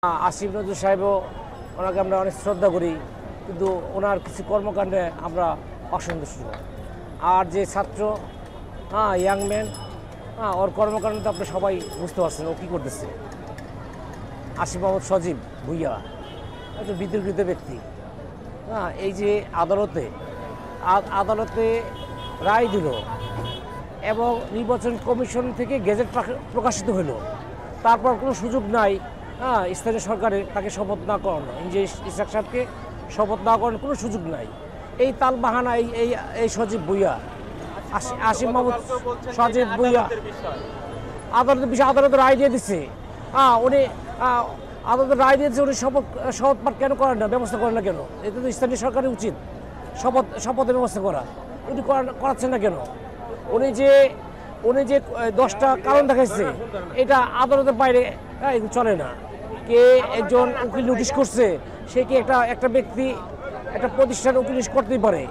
আসিফ নজরুল সাহেবও ওনাকে আমরা অনেক শ্রদ্ধা করি, কিন্তু ওনার কিছু কর্মকাণ্ডে আমরা অসন্তুষ্ট। আর যে ছাত্র ইয়াং ম্যান ওর কর্মকাণ্ড তো আপনি সবাই বুঝতে পারছেন ও কী করতেছে। আসিফ মোহাম্মদ সজীব ভুইয়া একজন বিতর্কিত ব্যক্তি। এই যে আদালতে রায় দিল এবং নির্বাচন কমিশন থেকে গেজেট প্রকাশিত হলো, তারপর কোনো সুযোগ নাই স্থানীয় সরকারের তাকে শপথ না করানো, ইঞ্জিনিয়ার ইসহাক সাহেবকে শপথ না করানোর কোনো সুযোগ নাই। এই তাল বাহানা এই সজীব ভুইয়া, আসিফ মোহাম্মদ সজীব ভুইয়া আদালতের বিষয়ে আদালতে রায় দিয়ে দিচ্ছে। উনি আদালতের রায় দিয়েছে, উনি শপথ পাঠ কেন করেন না, ব্যবস্থা করেন না কেন? এটা তো স্থানীয় সরকারের উচিত শপথের ব্যবস্থা করা। উনি করাচ্ছেন না কেন? উনি যে 10টা কারণ দেখাইছে, এটা আদালতের বাইরে চলে না। কে একজন উকিল নোটিশ করছে, সে কি একটা ব্যক্তি একটা প্রতিষ্ঠান উকিল নোটিশ করতেই পারে,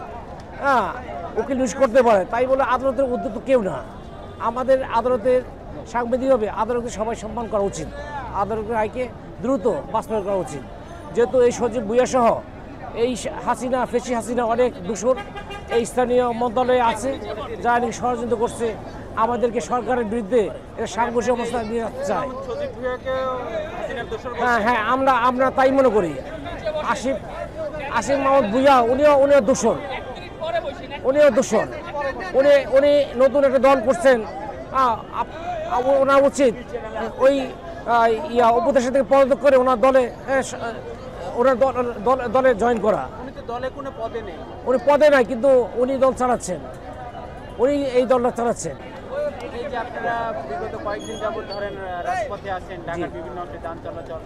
উকিল নোটিশ করতে পারে, তাই বলে আদালতের উদ্যোগ তো কেউ না। আমাদের আদালতের সাংবিধানিকভাবে আদালতকে সবাই সম্মান করা উচিত, আদালতের রায়কে দ্রুত বাস্তবায়ন করা উচিত। যেহেতু এই সজীব ভুইয়া সহ এই ফেসি হাসিনা অনেক দূষণ এই স্থানীয় মন্ত্রণালয়ে আছে, যারা নাকি ষড়যন্ত্র করছে আমাদেরকে সরকারের বিরুদ্ধে এটা সাংঘর্ষিক অবস্থা নিয়ে যেতে চায়। হ্যাঁ, আমরা তাই মনে করি। আসিফ মোহাম্মদ ভুইয়া উনিও দূষণ, উনি নতুন একটা দল করছেন। ওনার উচিত ওই উপদেষ্টা থেকে পদত্যাগ করে ওনার দলে জয়েন করা। উনি পদে নাই, কিন্তু উনি দল চালাচ্ছেন, উনি এই দলটা চালাচ্ছেন। আপনারা বিগত কয়েকদিন যাবত ধরেন রাজপথে আছেন, ঢাকার বিভিন্ন যান চলাচল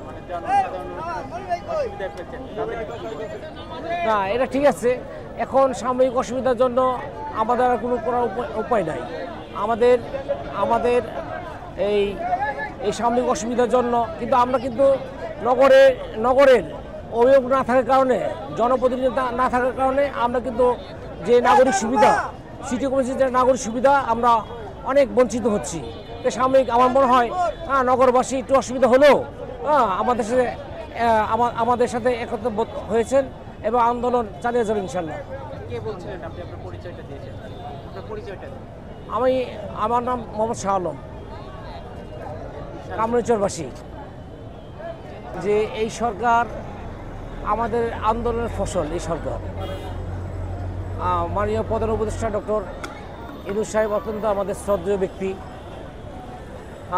না, এটা ঠিক আছে। এখন সাময়িক অসুবিধার জন্য আমাদের আর কোনো করার উপায় নাই। আমাদের এই সাময়িক অসুবিধার জন্য কিন্তু আমরা কিন্তু নগরের অভিযোগ না থাকার কারণে, জনপ্রতিনিধি না থাকার কারণে আমরা কিন্তু যে নাগরিক সুবিধা, সিটি কমিশনের যে নাগরিক সুবিধা আমরা অনেক বঞ্চিত হচ্ছি। সাময়িক আমার মনে হয় নগরবাসী একটু অসুবিধা হলেও আমাদের সাথে একত্র হয়েছেন এবং আন্দোলন চালিয়ে যাবেন ইনশাল্লাহ। কে বলছিলেন আপনি? আপনার পরিচয়টা দিয়েছেন, আপনার পরিচয়টা। আমার নাম মোহাম্মদ শাহ আলম, কামরাঞ্চলবাসী। যে এই সরকার আমাদের আন্দোলনের ফসল, এই সরকার মাননীয় প্রধান উপদেষ্টা ডক্টর ইউনূস সাহেব অত্যন্ত আমাদের শ্রদ্ধেয় ব্যক্তি।